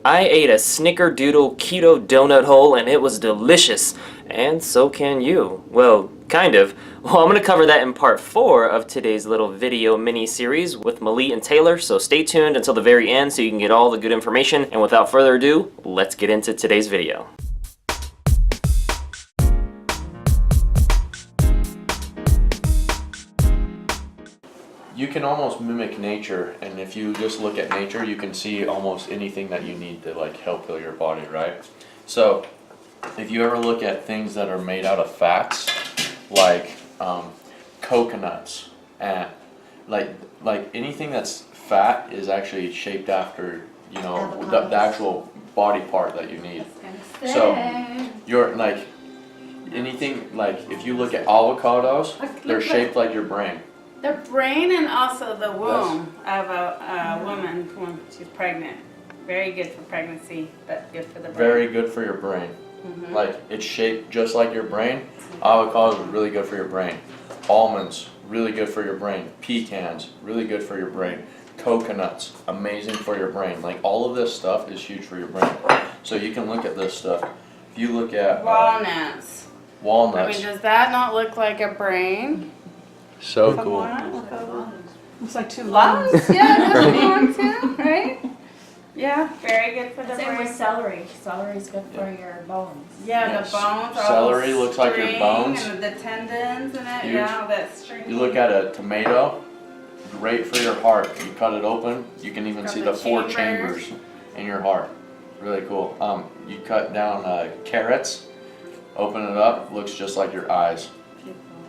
I ate a Snickerdoodle Keto Donut hole and it was delicious. And so can you. Well, kind of. Well, I'm going to cover that in part 4 of today's little video mini-series with Malee and Taylor, so stay tuned until the very end so you can get all the good information. And without further ado, let's get into today's video. You can almost mimic nature, and if you just look at nature, you can see almost anything that you need to like help heal your body, right? So if you ever look at things that are made out of fats, like coconuts, and like anything that's fat is actually shaped after, you know, the actual body part that you need. So you're like anything, like if you look at avocados, they're shaped like your brain. The brain and also the womb of a woman when she's pregnant. Very good for pregnancy, but good for the brain. Very good for your brain. Mm-hmm. Like it's shaped just like your brain. Avocados are really good for your brain. Almonds, really good for your brain. Pecans, really good for your brain. Coconuts, amazing for your brain. Like all of this stuff is huge for your brain. So you can look at this stuff. If you look at walnuts. Walnuts. I mean, does that not look like a brain? So cool. Looks like two lungs. Yeah, that's lungs too, right? Yeah, very good for the brain. Same with celery. Celery's good for your bones. Yeah, Yes. the bones. Celery looks like your bones. And the tendons and it. Huge. Yeah, all that string. You look at a tomato, great for your heart. You cut it open, you can even Got see the the 4 chambers. chambers in your heart. Really cool. You cut down carrots, open it up, looks just like your eyes.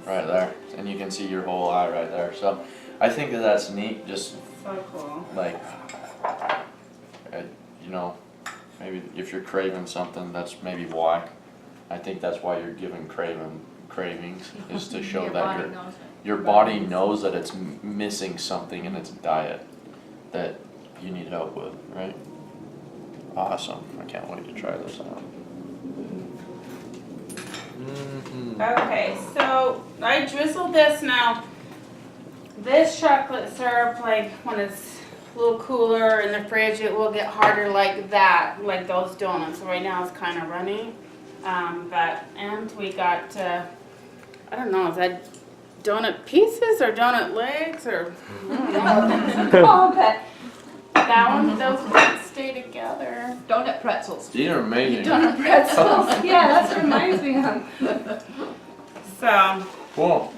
Right there, and you can see your whole eye right there. So I think that that's neat, just So cool. like, you know, maybe if you're craving something, that's maybe why. I think that's why you're given cravings, is to show that your body knows that it's missing something in its diet that you need help with, right? Awesome, I can't wait to try this out. Okay, so I drizzled this now. This chocolate syrup, like when it's a little cooler in the fridge, it will get harder like that, like those donuts. Right now it's kind of runny. And we got, I don't know, is that donut pieces or donut legs or I don't know what it's called, but that one, those don't stay together. Donut pretzels. These are amazing. Donut pretzels. Yeah, that's what reminds me of. So, Cool.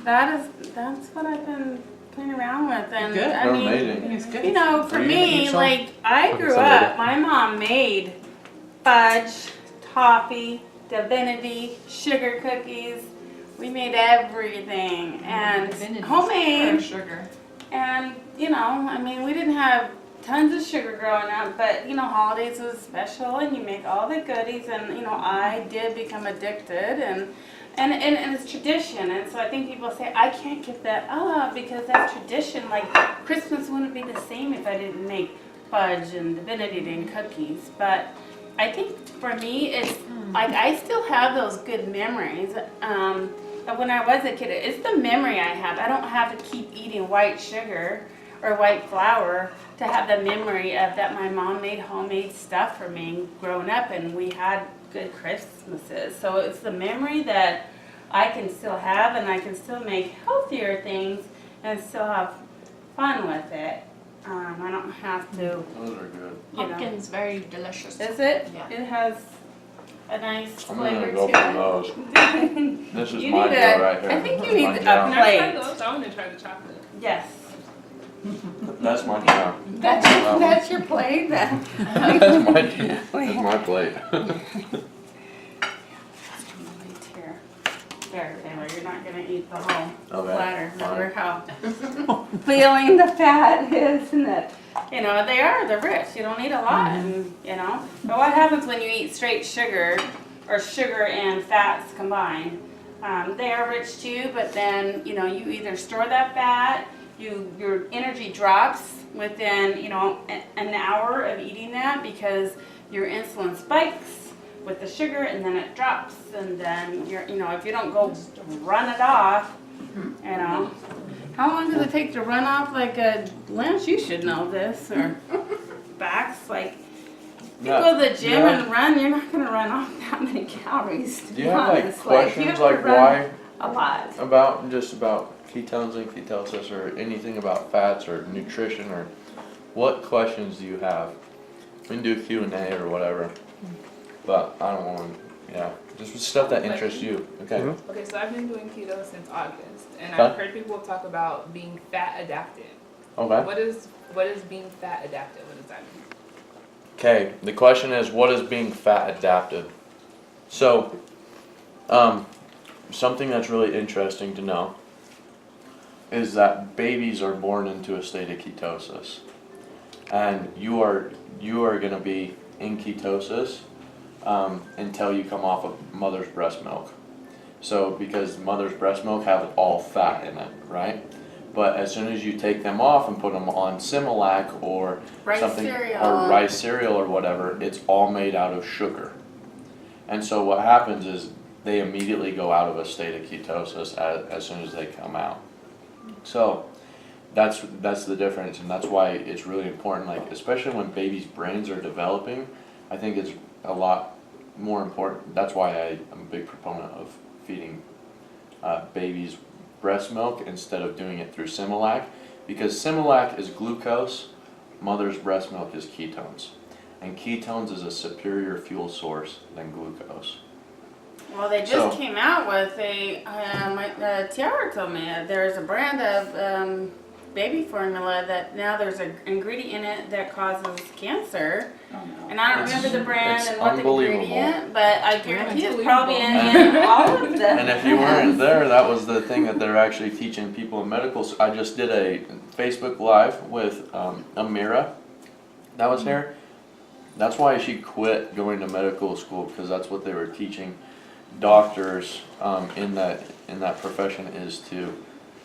that's what I've been playing around with, and Good. I They're mean, amazing. It's good. you know, for Are you gonna eat me, some? like I grew up, my mom made fudge, toffee, divinity, sugar cookies. We made everything, and homemade. Sugar. And, you know, I mean, we didn't have tons of sugar growing up, but, you know, holidays was special and you make all the goodies and, you know, I did become addicted and it's tradition. And so I think people say, I can't give that up because that's tradition. Like, Christmas wouldn't be the same if I didn't make fudge and divinity and cookies. But I think for me, it's like I still have those good memories. Of when I was a kid, it's the memory I have. I don't have to keep eating white sugar or white flour to have the memory of that my mom made homemade stuff for me growing up and we had good Christmases. So it's the memory that I can still have and I can still make healthier things and still have fun with it. I don't have to. Those are good. Pumpkin's very delicious. Is it? Yeah. It has a nice I'm flavor gonna go to for it. those. This is You my need deal a- right here. I think you This is need my a jam. plate. I want to try the chocolate. Yes. That's my jam. That's your plate then? That's my plate. There, Taylor, you're not gonna eat the whole Okay, platter. Remember fine. how feeling the fat is and that, you know, they're rich. You don't eat a lot, and, you know. But what happens when you eat straight sugar or sugar and fats combined? They are rich too, but then, you know, you either store that fat, your energy drops within, you know, an hour of eating that because your insulin spikes with the sugar and then it drops and then you're, you know, if you don't go run it off, you know, How long does it take to run off like a Lance? You should know this or backs like. You go to the gym and run, you're not gonna run off that many calories. To Do be you have like honest. questions you have like to run why a lot. about ketones and ketosis or anything about fats or nutrition or what questions do you have? We can do Q&A or whatever, but I don't want to, just stuff that interests you. Okay. Mhm. Okay, so I've been doing keto since August, and Okay. I've heard people talk about being fat adapted. Okay. What is being fat adapted? What does that mean? Okay, the question is, what is being fat adapted? So, something that's really interesting to know is that babies are born into a state of ketosis, and you are going to be in ketosis until you come off of mother's breast milk. So, because mother's breast milk have all fat in it, right? But as soon as you take them off and put them on Similac or Rice something cereal. or rice cereal or whatever, it's all made out of sugar. And so what happens is they immediately go out of a state of ketosis as soon as they come out. So that's the difference, and that's why it's really important, like especially when babies' brains are developing, I think it's a lot more important. That's why I'm a big proponent of feeding babies breast milk instead of doing it through Similac, because Similac is glucose, mother's breast milk is ketones, and ketones is a superior fuel source than glucose. Well, they just came out with Tiara told me there's a brand of baby formula that now there's an ingredient in it that causes cancer. Oh, no. And I don't remember the brand it's and what the unbelievable. ingredient, but I guarantee it's Unbelievable. probably in all of them. And if you weren't there, that was the thing that they're actually teaching people in medical. I just did a Facebook Live with Amira that was here. That's why she quit going to medical school, because that's what they were teaching doctors in that profession, is to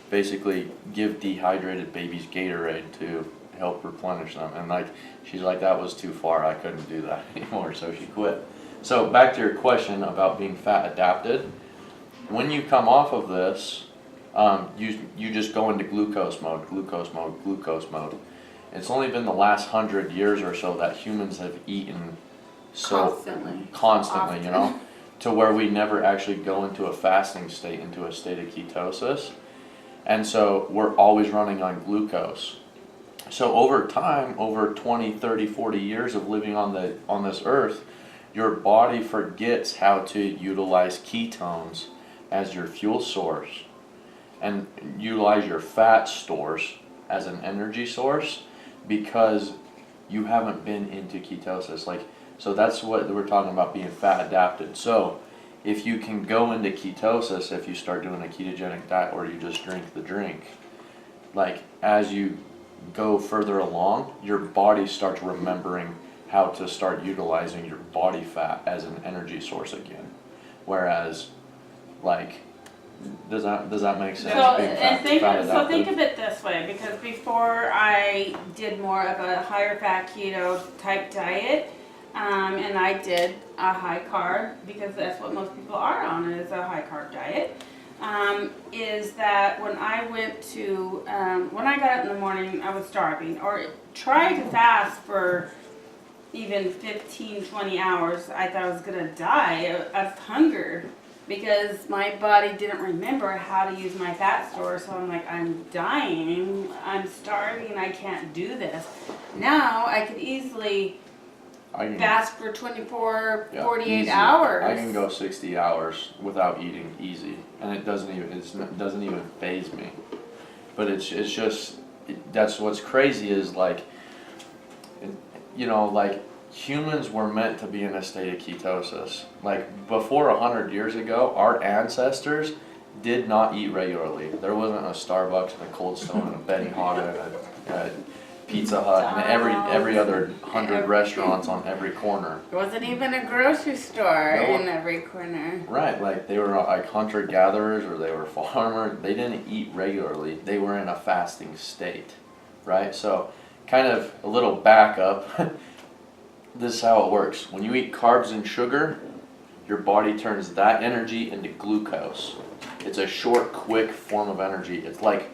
basically give dehydrated babies Gatorade to help replenish them. And like she's like, that was too far, I couldn't do that anymore, so she quit. So back to your question about being fat adapted, when you come off of this, you just go into glucose mode. It's only been the last 100 years or so that humans have eaten so constantly, you know, to where we never actually go into a fasting state, into a state of ketosis. And so we're always running on glucose. So over time, over 20, 30, 40 years of living on this earth, your body forgets how to utilize ketones as your fuel source and utilize your fat stores as an energy source, because you haven't been into ketosis. So that's what we're talking about, being fat adapted. So if you can go into ketosis, if you start doing a ketogenic diet or you just drink the drink, like as you go further along, your body starts remembering how to start utilizing your body fat as an energy source again. Whereas, like, does that make sense? So think of it this way, because before I did more of a higher fat keto type diet, and I did a high carb, because that's what most people are on, is a high carb diet. Is that when I when I got up in the morning, I was starving, or tried to fast for even 15, 20 hours, I thought I was gonna die of hunger, because my body didn't remember how to use my fat store. So I'm like, I'm dying, I'm starving, I can't do this. Now I could easily fast for 24, 48 easy. hours. I can go 60 hours without eating easy, and it doesn't even faze me. But it's just that's what's crazy is, like, you know, like humans were meant to be in a state of ketosis. Like before 100 years ago, our ancestors did not eat regularly. There wasn't a Starbucks and a Cold Stone and a Benihana and a Pizza Hut and every other 100 restaurants on every corner. There wasn't even a grocery store No. in every corner. Right, like they were like hunter-gatherers or they were farmers. They didn't eat regularly. They were in a fasting state, right? So kind of a little backup. This is how it works. When you eat carbs and sugar, your body turns that energy into glucose. It's a short, quick form of energy. It's like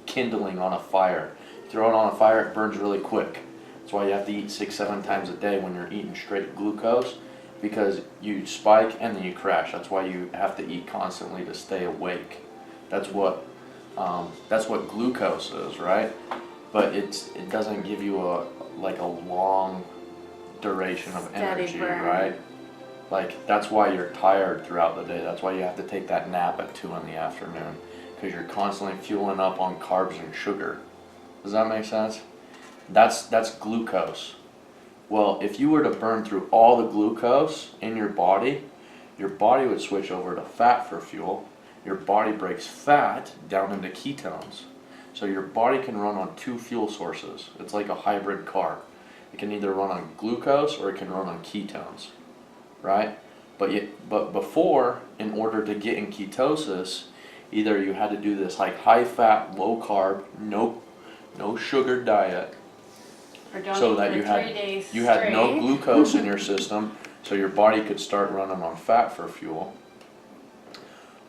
kindling on a fire. Throw it on a fire, it burns really quick. That's why you have to eat 6-7 times a day when you're eating straight glucose, because you spike and then you crash. That's why you have to eat constantly to stay awake. That's what glucose is, right? But it doesn't give you a long duration of Steady energy, burn. right? Like, that's why you're tired throughout the day. That's why you have to take that nap at 2 in the afternoon, because you're constantly fueling up on carbs and sugar. Does that make sense? That's glucose. Well, if you were to burn through all the glucose in your body would switch over to fat for fuel. Your body breaks fat down into ketones. So your body can run on 2 fuel sources. It's like a hybrid car. It can either run on glucose or it can run on ketones, right? But before, in order to get in ketosis, either you had to do this like high fat, low carb, no sugar diet, Or don't so eat that for you 3 days had no straight. glucose in your system, so your body could start running on fat for fuel.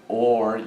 Or